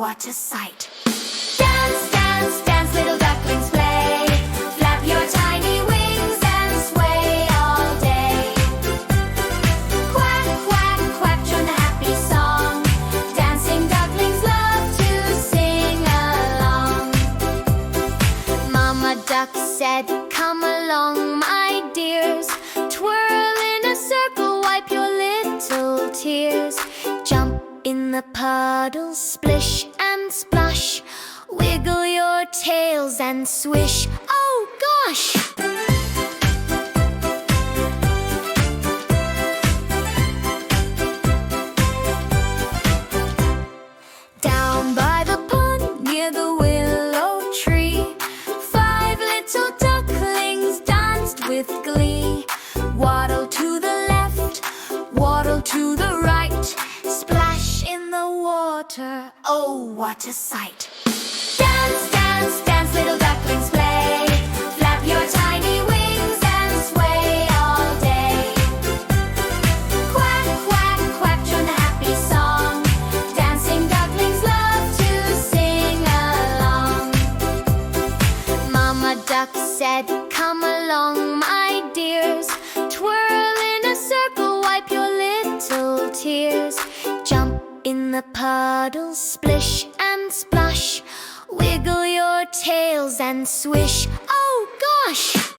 what a sight! Dance, dance, dance, little ducklings play. Flap your tiny wings and sway all day. Quack, quack, quack, join the happy song. Dancing ducklings love to sing along. Mama duck said, come along, my dears. Twirl in a circle, wipe your little tears. Jump in the puddle, splish and splash. Wiggle your tails and swish. Oh gosh! Down by the pond near the willow tree, 5 little ducklings danced with glee. Waddle to the left, waddle to the right. Splash in the water, oh what a sight! Dance, dance, dance, little ducklings play. Flap your tiny wings and sway all day. Quack, quack, quack, join the happy song. Dancing ducklings love to sing along. Mama duck said, come along, my dears. Twirl in a circle, wipe your little tears. Jump in the puddle, splish and splash. Wiggle your tails and swish. Oh gosh!